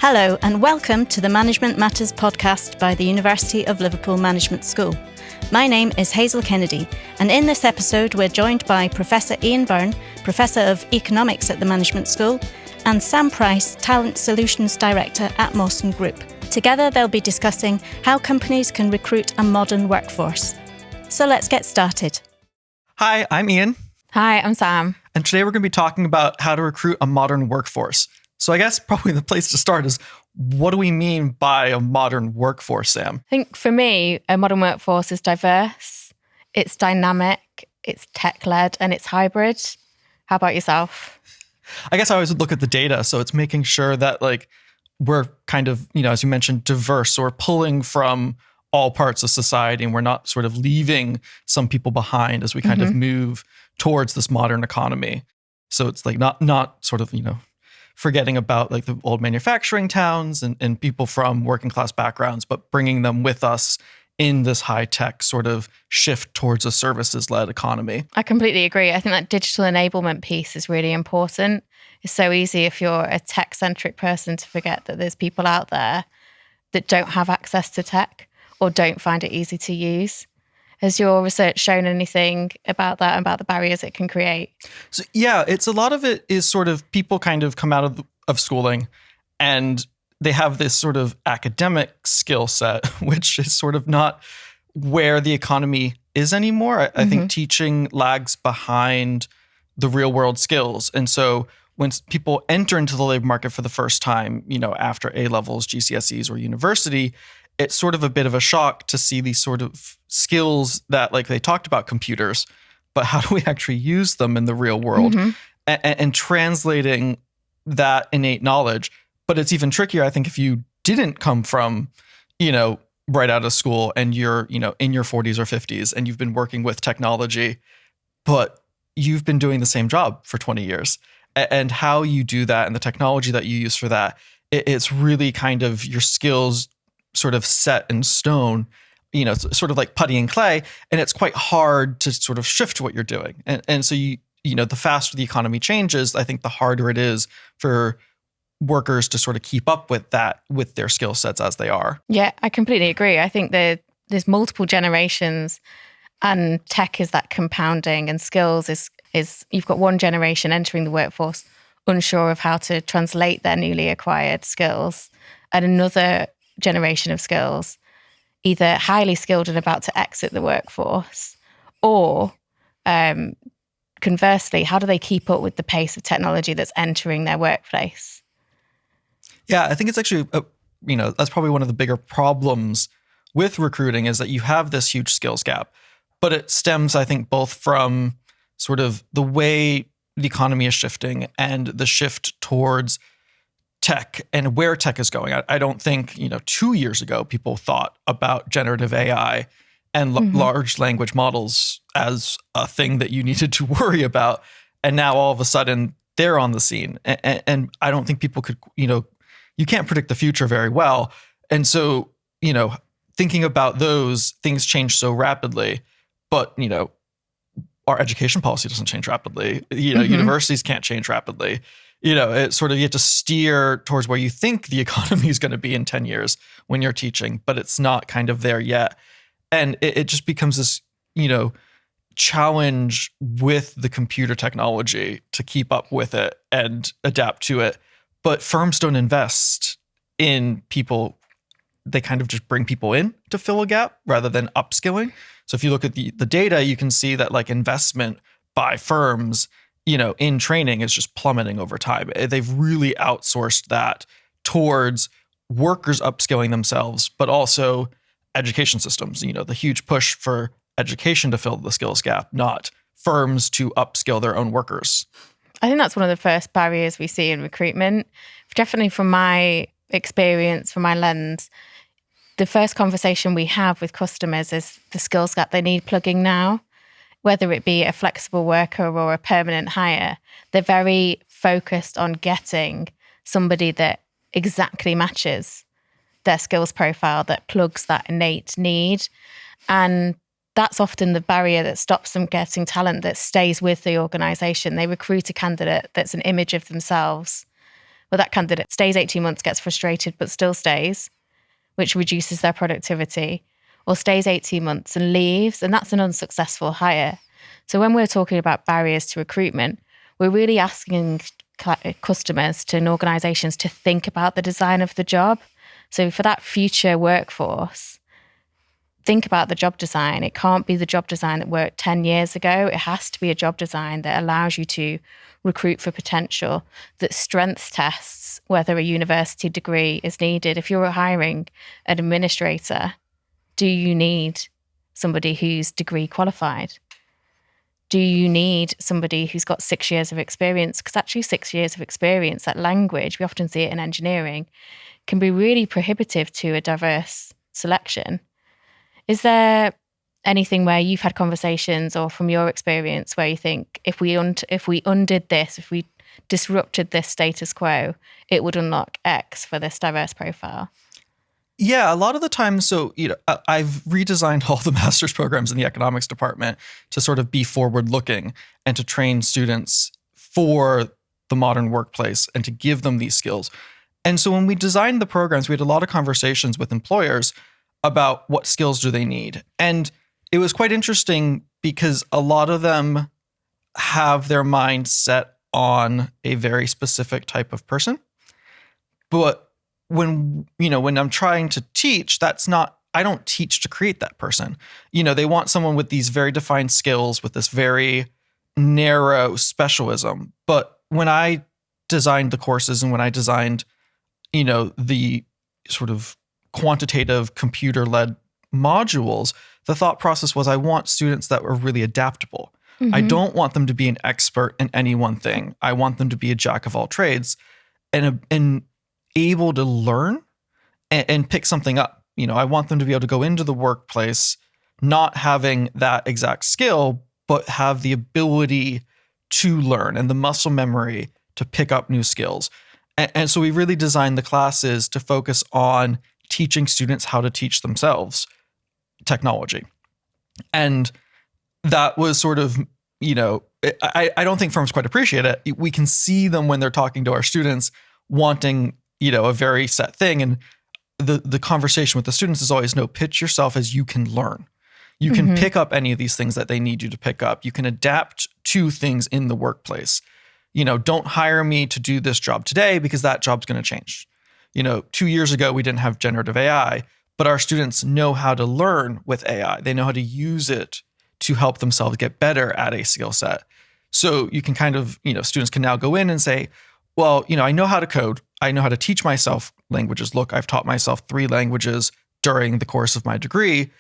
Hello and welcome to the Management Matters podcast by the University of Liverpool Management School. My name is Hazel Kennedy, and in this episode we're joined by Professor Ian Byrne, Professor of Economics at the Management School, and Sam Price, Talent Solutions Director at Morson Group. Together they'll be discussing how companies can recruit a modern workforce. So let's get started. Hi, I'm Ian. Hi, I'm Sam. And today we're going to be talking about how to recruit a modern workforce. So I guess probably the place to start is, what do we mean by a modern workforce, Sam? I think for me, a modern workforce is diverse, it's dynamic, it's tech-led, and it's hybrid. How about yourself? I guess I always would look at the data. So it's making sure that we're kind of, as you mentioned, diverse. So we're pulling from all parts of society and we're not sort of leaving some people behind as we kind of move towards this modern economy. So it's not sort of, forgetting about the old manufacturing towns and people from working class backgrounds, but bringing them with us in this high-tech sort of shift towards a services-led economy. I completely agree. I think that digital enablement piece is really important. It's so easy if you're a tech-centric person to forget that there's people out there that don't have access to tech or don't find it easy to use. Has your research shown anything about that and about the barriers it can create? So, yeah, it's a lot of it is sort of people kind of come out of schooling and they have this sort of academic skill set, which is sort of not where the economy is anymore. I think teaching lags behind the real world skills. And so when people enter into the labor market for the first time, after A-levels, GCSEs, or university, it's sort of a bit of a shock to see these sort of skills that they talked about computers, but how do we actually use them in the real world and translating that innate knowledge. But it's even trickier, I think, if you didn't come from, right out of school and you're, in your 40s or 50s and you've been working with technology, but you've been doing the same job for 20 years. And how you do that and the technology that you use for that, it's really kind of your skills sort of set in stone, sort of like putty and clay. And it's quite hard to sort of shift what you're doing. And so, the faster the economy changes, I think the harder it is for workers to sort of keep up with that, with their skill sets as they are. Yeah, I completely agree. I think there's multiple generations and tech is that compounding, and skills is you've got one generation entering the workforce unsure of how to translate their newly acquired skills, and another generation of skills either highly skilled and about to exit the workforce, or conversely, how do they keep up with the pace of technology that's entering their workplace? Yeah, I think it's actually, that's probably one of the bigger problems with recruiting, is that you have this huge skills gap, but it stems, I think, both from sort of the way the economy is shifting and the shift towards tech and where tech is going. I don't think, 2 years ago, people thought about generative AI and large language models as a thing that you needed to worry about. And now all of a sudden they're on the scene. And I don't think people could, you can't predict the future very well. And so, thinking about those things change so rapidly, but, our education policy doesn't change rapidly. Universities can't change rapidly. It's sort of, you have to steer towards where you think the economy is going to be in 10 years when you're teaching, but it's not kind of there yet. And it just becomes this, challenge with the computer technology to keep up with it and adapt to it. But firms don't invest in people. They kind of just bring people in to fill a gap rather than upskilling. So if you look at the data, you can see that investment by firms, in training is just plummeting over time. They've really outsourced that towards workers upskilling themselves, but also education systems, the huge push for education to fill the skills gap, not firms to upskill their own workers. I think that's one of the first barriers we see in recruitment. Definitely from my experience, from my lens, the first conversation we have with customers is the skills gap they need plugging now. Whether it be a flexible worker or a permanent hire, they're very focused on getting somebody that exactly matches their skills profile, that plugs that innate need. And that's often the barrier that stops them getting talent that stays with the organisation. They recruit a candidate that's an image of themselves, Well, that candidate stays 18 months, gets frustrated, but still stays, which reduces their productivity, or stays 18 months and leaves, and that's an unsuccessful hire. So when we're talking about barriers to recruitment, we're really asking customers and organisations to think about the design of the job. So for that future workforce, think about the job design. It can't be the job design that worked 10 years ago. It has to be a job design that allows you to recruit for potential, that strength tests whether a university degree is needed. If you're hiring an administrator, do you need somebody who's degree qualified? Do you need somebody who's got 6 years of experience? Because actually 6 years of experience, that language, we often see it in engineering, can be really prohibitive to a diverse selection. Is there anything where you've had conversations or from your experience where you think if we undid this, if we disrupted this status quo, it would unlock X for this diverse profile? Yeah, a lot of the time. So, I've redesigned all the master's programs in the economics department to sort of be forward looking and to train students for the modern workplace and to give them these skills. And so when we designed the programs, we had a lot of conversations with employers about what skills do they need. And it was quite interesting because a lot of them have their mind set on a very specific type of person. But when I'm trying to teach, I don't teach to create that person. They want someone with these very defined skills, with this very narrow specialism. But when I designed the courses and when I designed, the sort of quantitative computer-led modules, the thought process was I want students that were really adaptable. Mm-hmm. I don't want them to be an expert in any one thing. I want them to be a jack of all trades and able to learn and pick something up. I want them to be able to go into the workplace not having that exact skill, but have the ability to learn and the muscle memory to pick up new skills. And so we really designed the classes to focus on teaching students how to teach themselves technology. And that was sort of, I don't think firms quite appreciate it. We can see them when they're talking to our students wanting, a very set thing. And the conversation with the students is always, no, pitch yourself as you can learn. You can pick up any of these things that they need you to pick up. You can adapt to things in the workplace. Don't hire me to do this job today because that job's going to change. 2 years ago, we didn't have generative AI, but our students know how to learn with AI. They know how to use it to help themselves get better at a skill set. So you can kind of, students can now go in and say, well, I know how to code. I know how to teach myself languages. Look, I've taught myself 3 languages during the course of my degree,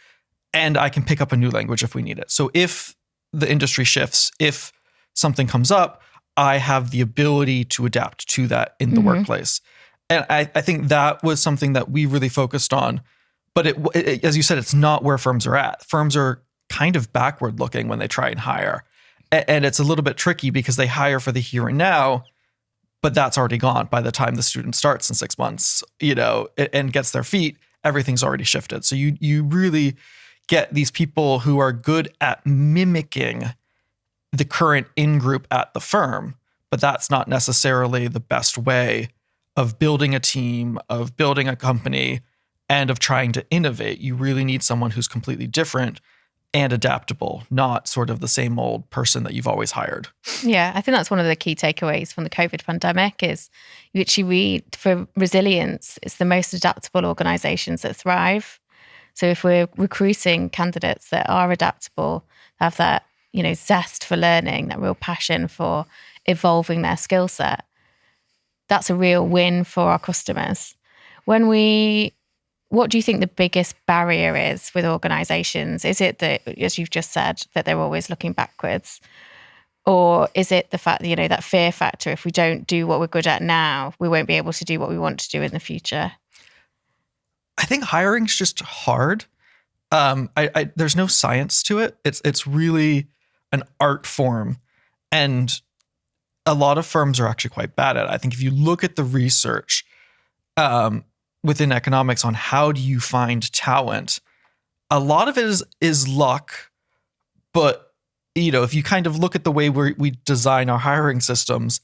and I can pick up a new language if we need it. So if the industry shifts, if something comes up, I have the ability to adapt to that in the workplace. And I think that was something that we really focused on. But it, as you said, it's not where firms are at. Firms are kind of backward looking when they try and hire. And it's a little bit tricky because they hire for the here and now, but that's already gone by the time the student starts in 6 months, and gets their feet, everything's already shifted. So you really get these people who are good at mimicking the current in-group at the firm, but that's not necessarily the best way of building a team, of building a company, and of trying to innovate. You really need someone who's completely different and adaptable, not sort of the same old person that you've always hired. Yeah, I think that's one of the key takeaways from the COVID pandemic is you actually read for resilience, it's the most adaptable organizations that thrive. So if we're recruiting candidates that are adaptable, have that, zest for learning, that real passion for evolving their skill set, that's a real win for our customers. What do you think the biggest barrier is with organizations? Is it that, as you've just said, that they're always looking backwards? Or is it the fact that, that fear factor, if we don't do what we're good at now, we won't be able to do what we want to do in the future? I think hiring's just hard. There's no science to it. It's really an art form. And a lot of firms are actually quite bad at it. I think if you look at the research within economics on how do you find talent, a lot of it is luck. But, if you kind of look at the way we design our hiring systems,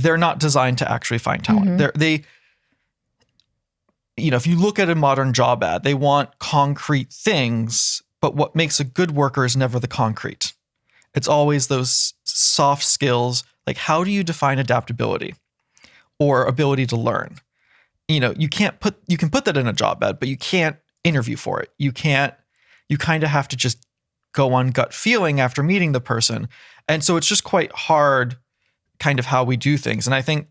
they're not designed to actually find talent. If you look at a modern job ad, they want concrete things, but what makes a good worker is never the concrete. It's always those soft skills. Like, how do you define adaptability or ability to learn? You can put that in a job ad, but you can't interview for it. You kind of have to just go on gut feeling after meeting the person. And so it's just quite hard kind of how we do things. And I think,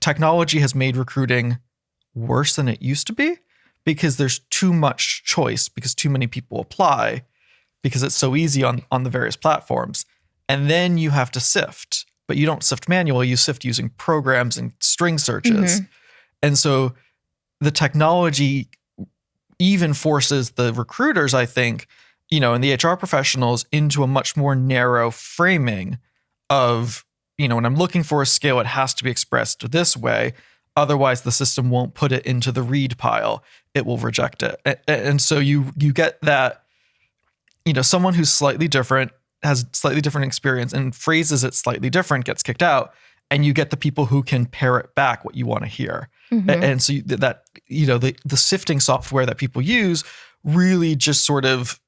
technology has made recruiting worse than it used to be because there's too much choice, because too many people apply, because it's so easy on the various platforms. And then you have to sift, but you don't sift manually, you sift using programs and string searches. And so the technology even forces the recruiters, I think, and the HR professionals into a much more narrow framing of, when I'm looking for a skill, it has to be expressed this way. Otherwise, the system won't put it into the read pile. It will reject it. And so you get that, someone who's slightly different, has slightly different experience and phrases it slightly different, gets kicked out. And you get the people who can parrot back what you want to hear. And so the sifting software that people use really just sort of,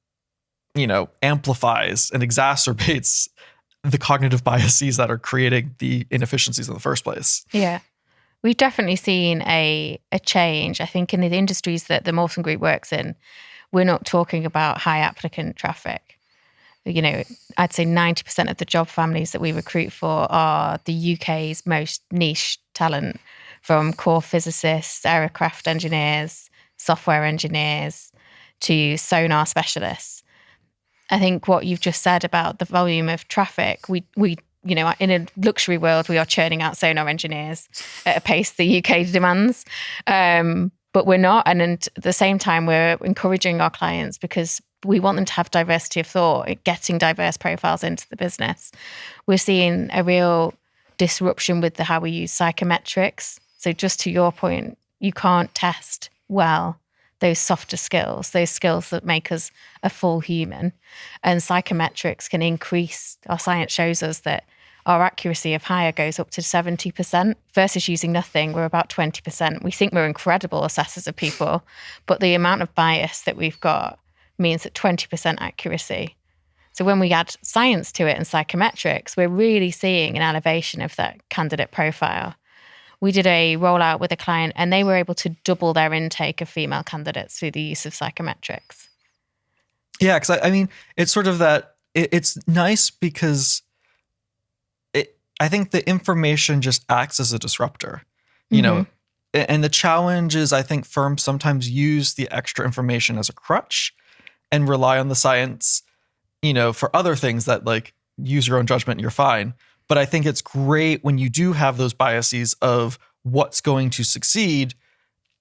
amplifies and exacerbates the cognitive biases that are creating the inefficiencies in the first place. Yeah. We've definitely seen a change. I think in the industries that the Morson Group works in, we're not talking about high applicant traffic. I'd say 90% of the job families that we recruit for are the UK's most niche talent, from core physicists, aircraft engineers, software engineers, to sonar specialists. I think what you've just said about the volume of traffic, we in a luxury world, we are churning out sonar engineers at a pace the UK demands. But we're not. And at the same time, we're encouraging our clients because we want them to have diversity of thought, getting diverse profiles into the business. We're seeing a real disruption with how we use psychometrics. So just to your point, you can't test well those softer skills, those skills that make us a full human. And psychometrics can increase, our science shows us that our accuracy of hire goes up to 70% versus using nothing. We're about 20%. We think we're incredible assessors of people, but the amount of bias that we've got means that 20% accuracy. So when we add science to it and psychometrics, we're really seeing an elevation of that candidate profile. We did a rollout with a client and they were able to double their intake of female candidates through the use of psychometrics. Yeah, because I mean, it's sort of that, it's nice because I think the information just acts as a disruptor, and the challenge is I think firms sometimes use the extra information as a crutch and rely on the science, for other things that like use your own judgment and you're fine. But I think it's great when you do have those biases of what's going to succeed.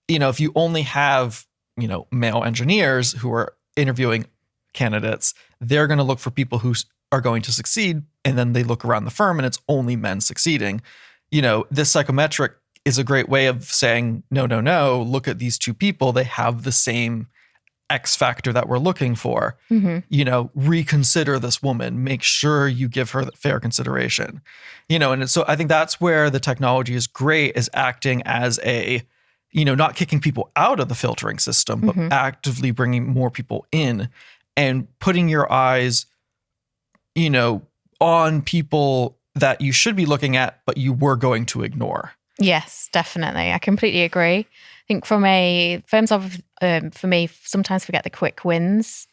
If you only have, male engineers who are interviewing candidates, they're going to look for people who are going to succeed. And then they look around the firm and it's only men succeeding. This psychometric is a great way of saying, no, look at these two people. They have the same X factor that we're looking for. Reconsider this woman, make sure you give her fair consideration, and so I think that's where the technology is great, is acting as a, not kicking people out of the filtering system, but actively bringing more people in and putting your eyes, on people that you should be looking at, but you were going to ignore. Yes, definitely. I completely agree. I think for me, sometimes forget the quick wins.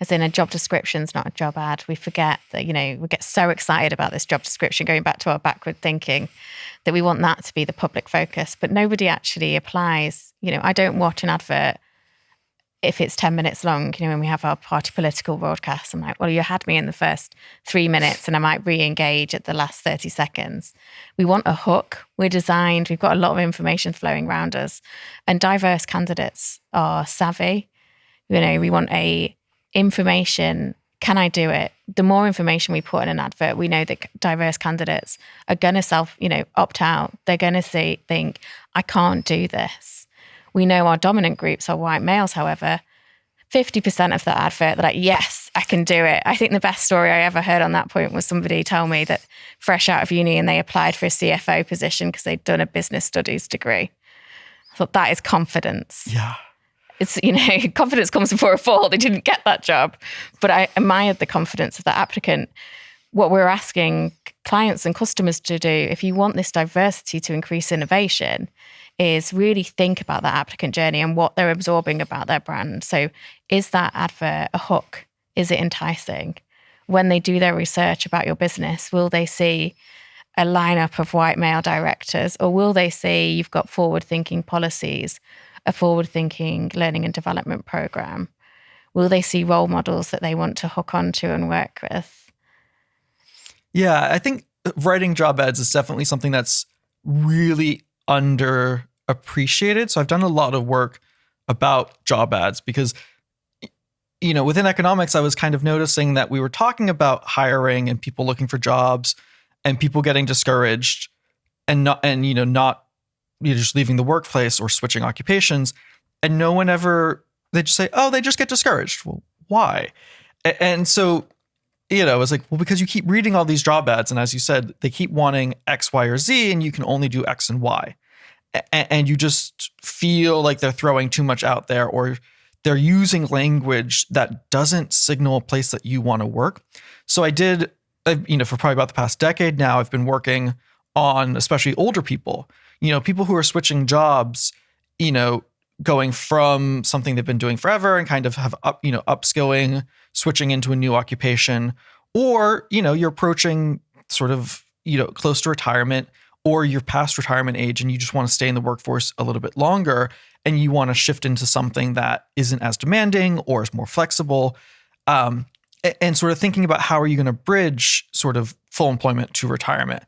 As in, a job description's not a job ad. We forget that, we get so excited about this job description, going back to our backward thinking, that we want that to be the public focus. But nobody actually applies. I don't watch an advert if it's 10 minutes long. When we have our party political broadcasts, I'm like, well, you had me in the first 3 minutes and I might re-engage at the last 30 seconds. We want a hook. We've got a lot of information flowing around us, and diverse candidates are savvy. We want information. Can I do it? The more information we put in an advert, we know that diverse candidates are going to opt out. They're going to think, I can't do this. We know our dominant groups are white males, however. 50% of that advert, they're like, yes, I can do it. I think the best story I ever heard on that point was somebody tell me that fresh out of uni and they applied for a CFO position because they'd done a business studies degree. I thought that is confidence. Yeah. It's, confidence comes before a fall. They didn't get that job. But I admired the confidence of that applicant. What we're asking clients and customers to do, if you want this diversity to increase innovation, is really think about that applicant journey and what they're absorbing about their brand. So is that advert a hook? Is it enticing? When they do their research about your business, will they see a lineup of white male directors, or will they see you've got forward-thinking policies, a forward-thinking learning and development program? Will they see role models that they want to hook onto and work with? Yeah, I think writing job ads is definitely something that's really underappreciated. So I've done a lot of work about job ads because, within economics, I was kind of noticing that we were talking about hiring and people looking for jobs and people getting discouraged and not just leaving the workplace or switching occupations. And no one ever, they just say, oh, they just get discouraged. Well, why? And so, it's like, well, because you keep reading all these job ads. And as you said, they keep wanting X, Y, or Z, and you can only do X and Y. And you just feel like they're throwing too much out there, or they're using language that doesn't signal a place that you want to work. So I did, for probably about the past decade now, I've been working on especially older people, people who are switching jobs, going from something they've been doing forever and kind of have upskilling, switching into a new occupation, or, you're approaching sort of, close to retirement, or you're past retirement age and you just want to stay in the workforce a little bit longer and you want to shift into something that isn't as demanding or is more flexible. And sort of thinking about how are you going to bridge sort of full employment to retirement,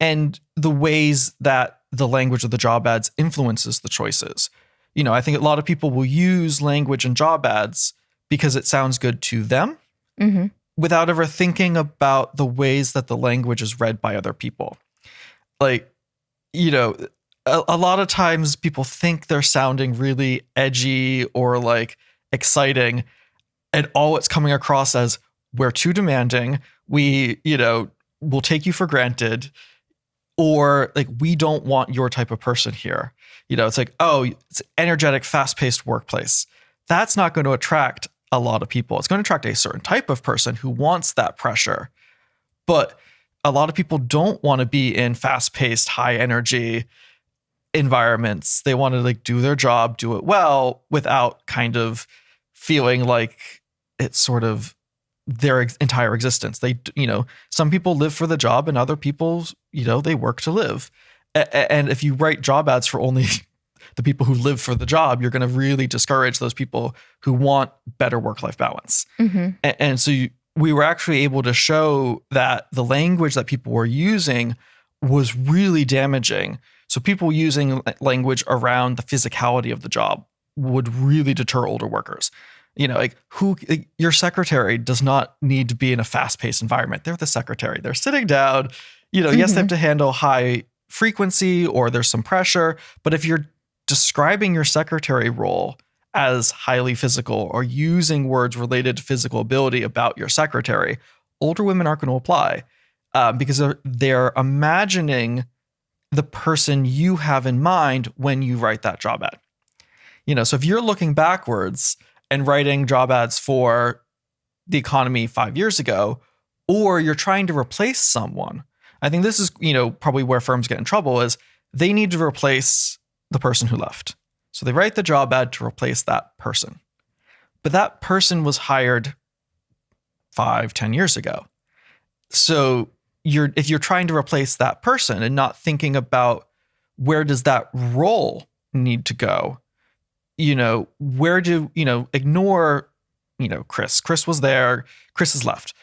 and the ways that the language of the job ads influences the choices. I think a lot of people will use language in job ads because it sounds good to them, mm-hmm. without ever thinking about the ways that the language is read by other people. Like, a lot of times people think they're sounding really edgy or like exciting, and all it's coming across as, we're too demanding, we, will take you for granted, or like, we don't want your type of person here. It's like, oh, it's an energetic, fast-paced workplace. That's not going to attract a lot of people. It's going to attract a certain type of person who wants that pressure. But a lot of people don't want to be in fast-paced, high-energy environments. They want to like do their job, do it well, without kind of feeling like it's sort of their entire existence. They, some people live for the job and other people, they work to live. And if you write job ads for only the people who live for the job, you're going to really discourage those people who want better work-life balance. Mm-hmm. And so we were actually able to show that the language that people were using was really damaging. So people using language around the physicality of the job would really deter older workers. Your secretary does not need to be in a fast-paced environment. They're the secretary. They're sitting down. Mm-hmm. Yes, they have to handle high frequency or there's some pressure. But if you're describing your secretary role as highly physical or using words related to physical ability about your secretary, older women aren't going to apply because they're imagining the person you have in mind when you write that job ad. So if you're looking backwards and writing job ads for the economy 5 years ago, or you're trying to replace someone, I think this is, probably where firms get in trouble is they need to replace the person who left. So they write the job ad to replace that person. But that person was hired 5-10 years ago. So if you're trying to replace that person and not thinking about where does that role need to go, where do, ignore, Chris. Chris was there. Chris has left.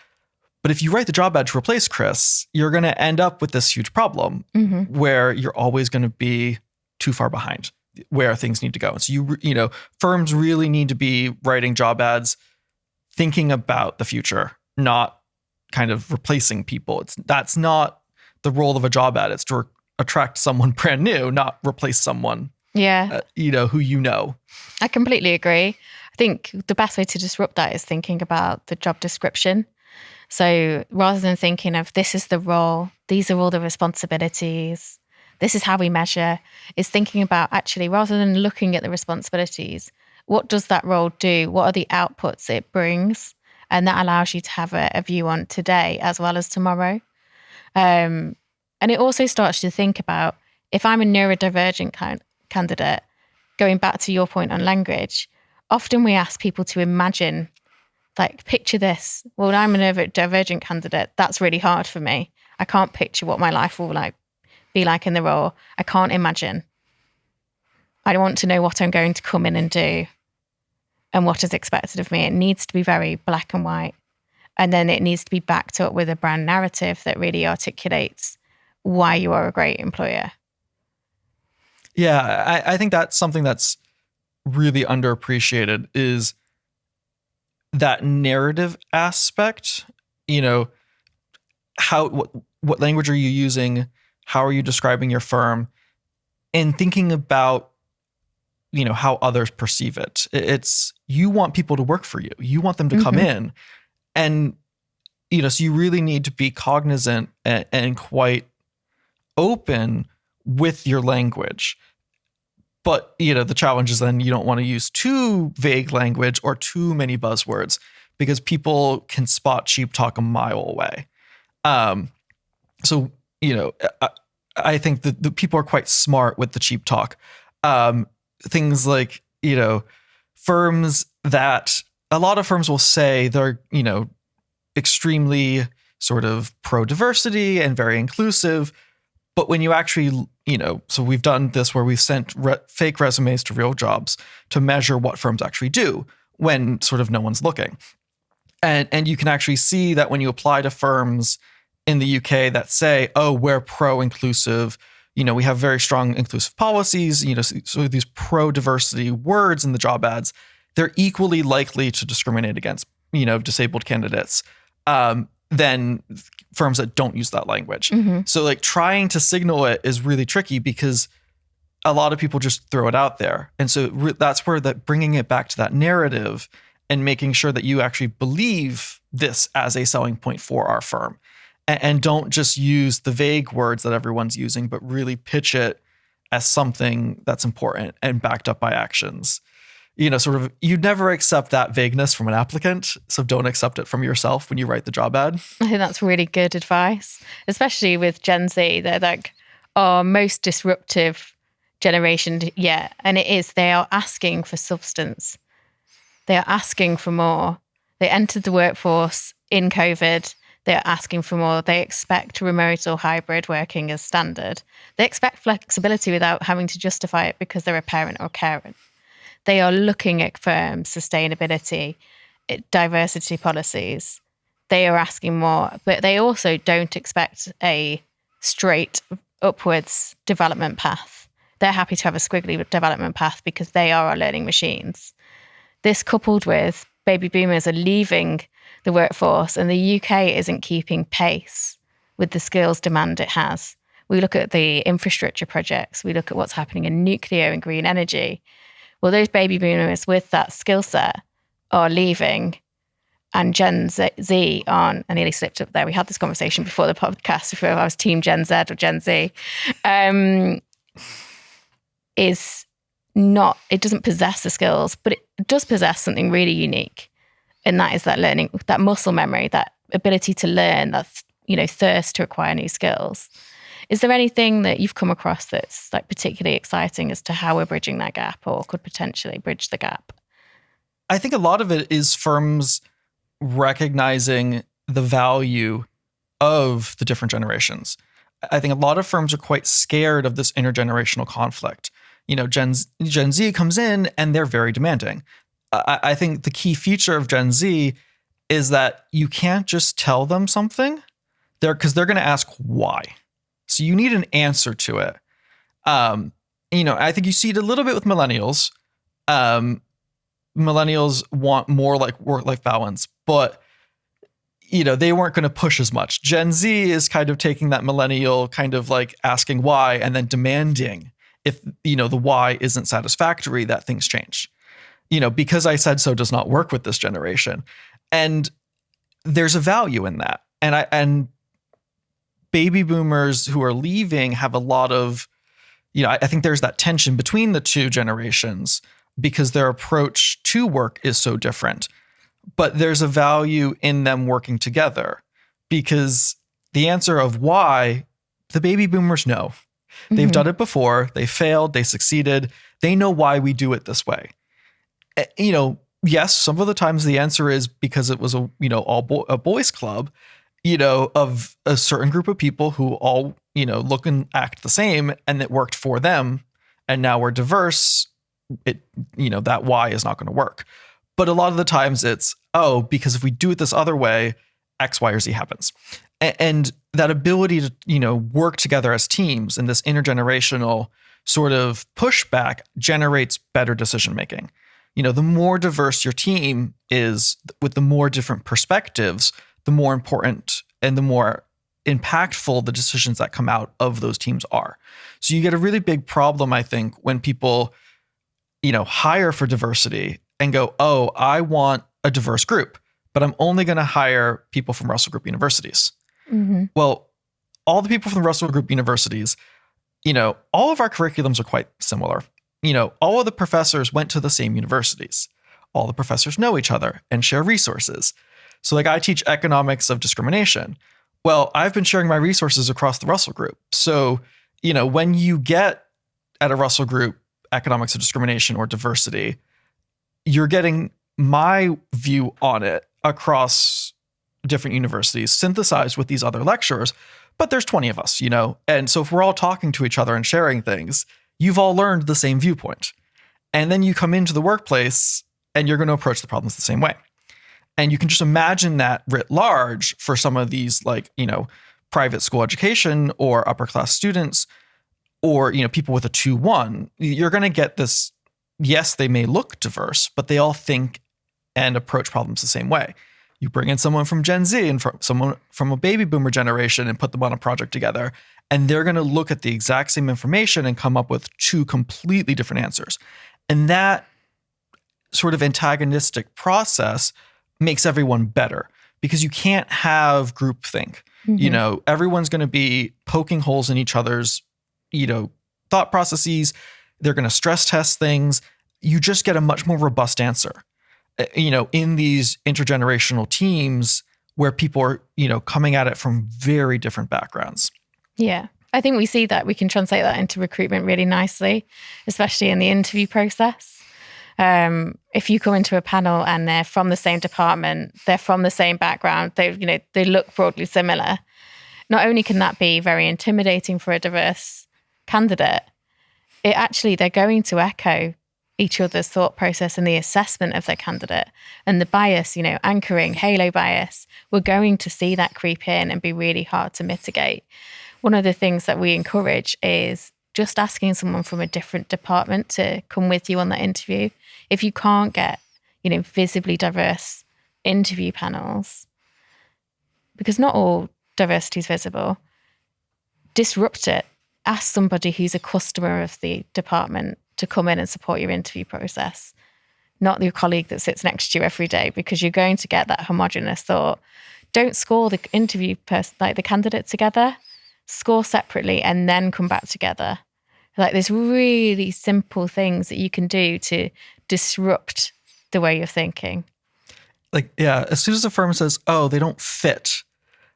But if you write the job ad to replace Chris, you're going to end up with this huge problem mm-hmm. where you're always going to be too far behind where things need to go. And so firms really need to be writing job ads thinking about the future, not kind of replacing people. That's not the role of a job ad. It's to attract someone brand new, not replace someone. Yeah. Who you know. I completely agree. I think the best way to disrupt that is thinking about the job description. So rather than thinking of this is the role, these are all the responsibilities, this is how we measure, is thinking about actually, rather than looking at the responsibilities, what does that role do? What are the outputs it brings? And that allows you to have a view on today as well as tomorrow. And it also starts to think about, if I'm a neurodivergent candidate, going back to your point on language, often we ask people to imagine, like, picture this. Well, when I'm a neurodivergent candidate, that's really hard for me. I can't picture what my life will be like in the role. I can't imagine. I want to know what I'm going to come in and do and what is expected of me. It needs to be very black and white. And then it needs to be backed up with a brand narrative that really articulates why you are a great employer. Yeah, I think that's something that's really underappreciated, is that narrative aspect. What language are you using? How are you describing your firm? And thinking about, how others perceive it. It's, you want people to work for you. You want them to come in. And, so you really need to be cognizant and quite open with your language. But, the challenge is then you don't want to use too vague language or too many buzzwords, because people can spot cheap talk a mile away. So, I think that the people are quite smart with the cheap talk. Things like, firms that a lot of firms will say they're, extremely sort of pro-diversity and very inclusive. But when you actually, so we've done this where we've sent fake resumes to real jobs to measure what firms actually do when sort of no one's looking. And you can actually see that when you apply to firms in the UK that say, oh, we're pro-inclusive, we have very strong inclusive policies, so these pro-diversity words in the job ads, they're equally likely to discriminate against, disabled candidates than firms that don't use that language. So like trying to signal it is really tricky, because a lot of people just throw it out there. And so that's where that bringing it back to that narrative and making sure that you actually believe this as a selling point for our firm. And don't just use the vague words that everyone's using, but really pitch it as something that's important and backed up by actions. Sort of, you'd never accept that vagueness from an applicant, so don't accept it from yourself when you write the job ad. I think that's really good advice, especially with Gen Z. They're like our most disruptive generation yet. And it is, they are asking for substance. They are asking for more. They entered the workforce in COVID. They are asking for more. They expect remote or hybrid working as standard. They expect flexibility without having to justify it because they're a parent or carer. They are looking at firms, sustainability, diversity policies. They are asking more, but they also don't expect a straight upwards development path. They're happy to have a squiggly development path because they are our learning machines. This, coupled with baby boomers are leaving the workforce and the UK isn't keeping pace with the skills demand it has. We look at the infrastructure projects. We look at what's happening in nuclear and green energy. Well, those baby boomers with that skill set are leaving, and Gen Z aren't. I nearly slipped up there. We had this conversation before the podcast, if I was team Gen Z or Gen Z, is not, it doesn't possess the skills, but it does possess something really unique. And that is that learning, that muscle memory, that ability to learn, that, thirst to acquire new skills. Is there anything that you've come across that's like particularly exciting as to how we're bridging that gap or could potentially bridge the gap? I think a lot of it is firms recognizing the value of the different generations. I think a lot of firms are quite scared of this intergenerational conflict. Gen Z comes in and they're very demanding. I think the key feature of Gen Z is that you can't just tell them something because they're going to ask why. So you need an answer to it. I think you see it a little bit with millennials. Millennials want more like work-life balance, but they weren't going to push as much. Gen Z is kind of taking that millennial kind of like asking why and then demanding if, the why isn't satisfactory, that things change. because I said so does not work with this generation. And there's a value in that. And baby boomers who are leaving have a lot of, I think there's that tension between the two generations because their approach to work is so different. But there's a value in them working together because the answer of why, the baby boomers know. They've done it before. They failed. They succeeded. They know why we do it this way. Yes, some of the times the answer is because it was a boys club, of a certain group of people who all, look and act the same, and it worked for them. And now we're diverse. That why is not going to work. But a lot of the times it's, because if we do it this other way, X, Y, or Z happens. And that ability to, work together as teams and this intergenerational sort of pushback generates better decision making. The more diverse your team is with the more different perspectives, the more important and the more impactful the decisions that come out of those teams are. So you get a really big problem, I think, when people, hire for diversity and go, I want a diverse group, but I'm only going to hire people from Russell Group universities. Mm-hmm. Well, all the people from the Russell Group universities, all of our curriculums are quite similar. All of the professors went to the same universities. All the professors know each other and share resources. So I teach economics of discrimination. Well, I've been sharing my resources across the Russell Group. So, when you get at a Russell Group economics of discrimination or diversity, you're getting my view on it across different universities synthesized with these other lecturers. But there's 20 of us, and so if we're all talking to each other and sharing things, you've all learned the same viewpoint. And then you come into the workplace and you're going to approach the problems the same way. And you can just imagine that writ large for some of these private school education or upper class students or, people with a 2-1. You're going to get this, yes, they may look diverse, but they all think and approach problems the same way. You bring in someone from Gen Z and someone from a baby boomer generation and put them on a project together, and they're going to look at the exact same information and come up with two completely different answers. And that sort of antagonistic process makes everyone better because you can't have groupthink. Mm-hmm. Everyone's going to be poking holes in each other's, thought processes. They're going to stress test things. You just get a much more robust answer. In these intergenerational teams where people are, coming at it from very different backgrounds. Yeah, I think we see that we can translate that into recruitment really nicely, especially in the interview process. If you come into a panel and they're from the same department, they're from the same background, they look broadly similar. Not only can that be very intimidating for a diverse candidate, they're going to echo each other's thought process and the assessment of their candidate and the bias, anchoring, halo bias. We're going to see that creep in and be really hard to mitigate. One of the things that we encourage is just asking someone from a different department to come with you on that interview. If you can't get, visibly diverse interview panels, because not all diversity is visible, disrupt it. Ask somebody who's a customer of the department to come in and support your interview process, not your colleague that sits next to you every day, because you're going to get that homogenous thought. Don't score the interview person, the candidate together, score separately and then come back together. There's really simple things that you can do to disrupt the way you're thinking. As soon as a firm says, they don't fit,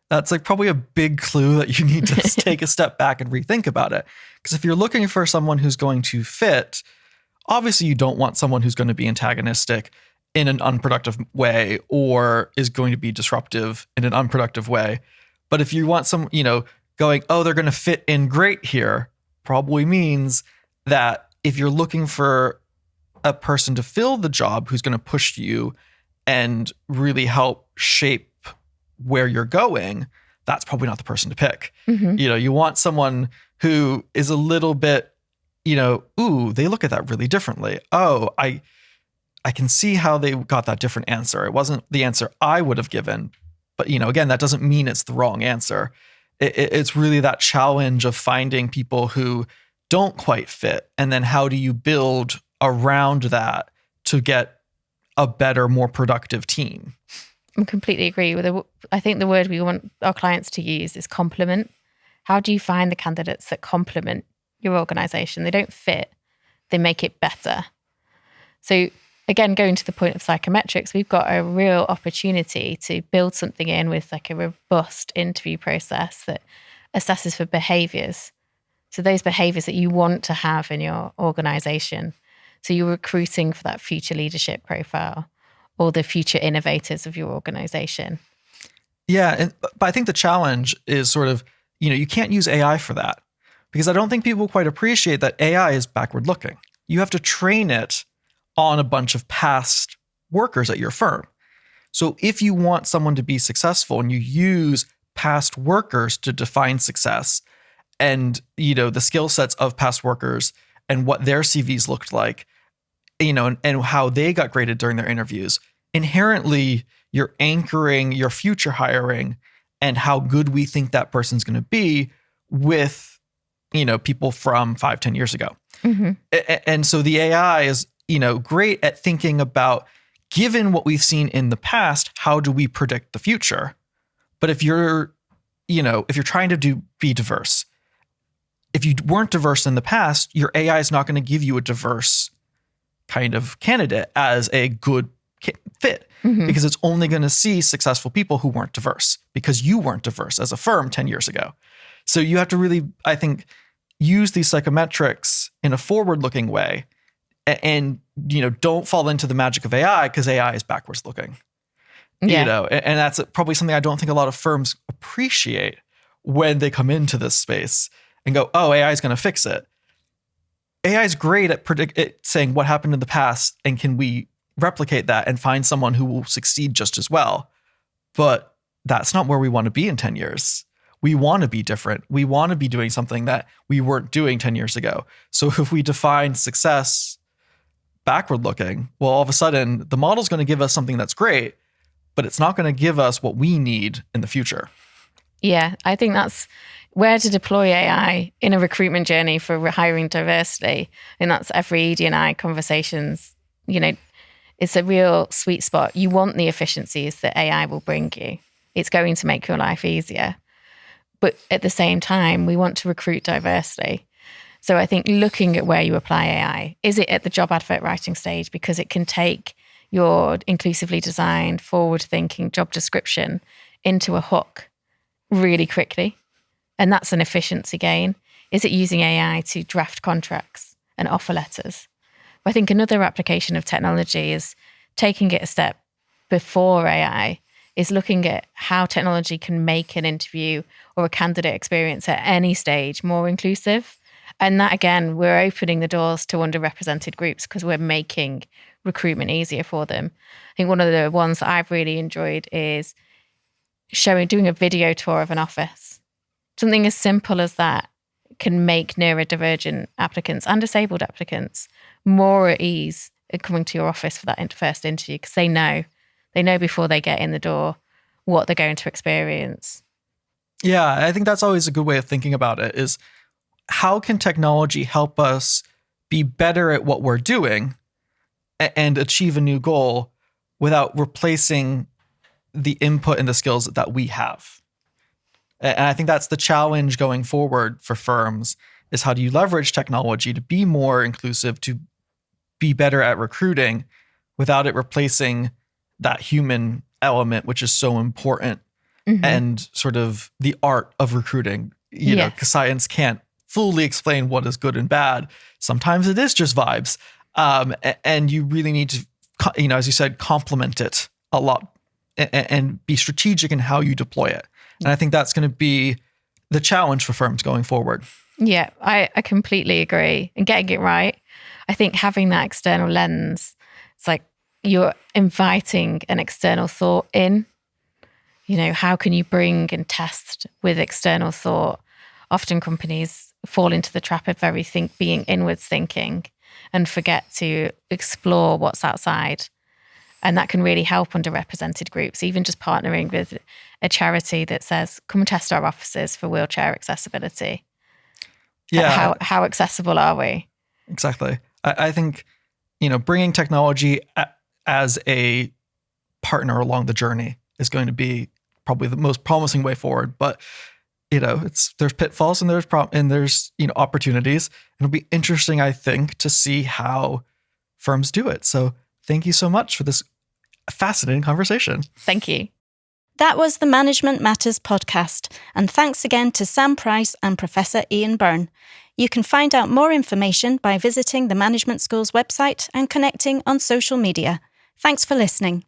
that's probably a big clue that you need to take a step back and rethink about it. Because if you're looking for someone who's going to fit, obviously you don't want someone who's going to be antagonistic in an unproductive way or is going to be disruptive in an unproductive way. But if you want some, going, they're going to fit in great here, probably means that if you're looking for a person to fill the job who's going to push you and really help shape where you're going, that's probably not the person to pick. Mm-hmm. You want someone who is a little bit, they look at that really differently. I can see how they got that different answer. It wasn't the answer I would have given, but again, that doesn't mean it's the wrong answer. It's really that challenge of finding people who don't quite fit. And then how do you build around that to get a better, more productive team. I completely agree with it. I think the word we want our clients to use is complement. How do you find the candidates that complement your organization? They don't fit, they make it better. So again, going to the point of psychometrics, we've got a real opportunity to build something in with like a robust interview process that assesses for behaviors. So those behaviors that you want to have in your organization. So you're recruiting for that future leadership profile or the future innovators of your organization. Yeah, but I think the challenge is sort of, you can't use AI for that, because I don't think people quite appreciate that AI is backward looking. You have to train it on a bunch of past workers at your firm. So if you want someone to be successful and you use past workers to define success and, the skill sets of past workers and what their CVs looked like, and how they got graded during their interviews, inherently you're anchoring your future hiring and how good we think that person's going to be with, people from 5-10 years ago. Mm-hmm. And so the AI is, great at thinking about, given what we've seen in the past, how do we predict the future? But if you're trying to be diverse, if you weren't diverse in the past, your AI is not going to give you a diverse kind of candidate as a good fit, because it's only going to see successful people who weren't diverse, because you weren't diverse as a firm 10 years ago. So you have to really, I think, use these psychometrics in a forward-looking way, and don't fall into the magic of AI, because AI is backwards looking. Yeah. And that's probably something I don't think a lot of firms appreciate when they come into this space and go, oh, AI is going to fix it. AI is great at saying what happened in the past and can we replicate that and find someone who will succeed just as well. But that's not where we want to be in 10 years. We want to be different. We want to be doing something that we weren't doing 10 years ago. So if we define success backward looking, well, all of a sudden the model's going to give us something that's great, but it's not going to give us what we need in the future. Yeah, I think that's where to deploy AI in a recruitment journey for hiring diversity. And that's every ED&I conversations, it's a real sweet spot. You want the efficiencies that AI will bring you. It's going to make your life easier. But at the same time, we want to recruit diversity. So I think looking at where you apply AI, is it at the job advert writing stage? Because it can take your inclusively designed, forward-thinking job description into a hook really quickly. And that's an efficiency gain. Is it using AI to draft contracts and offer letters? I think another application of technology is taking it a step before AI, is looking at how technology can make an interview or a candidate experience at any stage more inclusive. And that, again, we're opening the doors to underrepresented groups because we're making recruitment easier for them. I think one of the ones that I've really enjoyed is doing a video tour of an office. Something as simple as that can make neurodivergent applicants and disabled applicants more at ease at coming to your office for that first interview, because they know before they get in the door what they're going to experience. Yeah, I think that's always a good way of thinking about it, is how can technology help us be better at what we're doing and achieve a new goal without replacing the input and the skills that we have? And I think that's the challenge going forward for firms, is how do you leverage technology to be more inclusive, to be better at recruiting without it replacing that human element, which is so important, and sort of the art of recruiting, because science can't fully explain what is good and bad. Sometimes it is just vibes. And you really need to, as you said, complement it a lot and be strategic in how you deploy it. And I think that's going to be the challenge for firms going forward. Yeah, I completely agree. And getting it right, I think having that external lens, it's like you're inviting an external thought in. How can you bring and test with external thought? Often companies fall into the trap of being inwards thinking and forget to explore what's outside. And that can really help underrepresented groups, even just partnering with a charity that says, come and test our offices for wheelchair accessibility. Yeah. How accessible are we? Exactly. I think bringing technology as a partner along the journey is going to be probably the most promising way forward. But there's pitfalls and there's opportunities. And it'll be interesting, I think, to see how firms do it. So thank you so much for this fascinating conversation. Thank you. That was the Management Matters podcast, and thanks again to Sam Price and Professor Ian Byrne. You can find out more information by visiting the Management School's website and connecting on social media. Thanks for listening.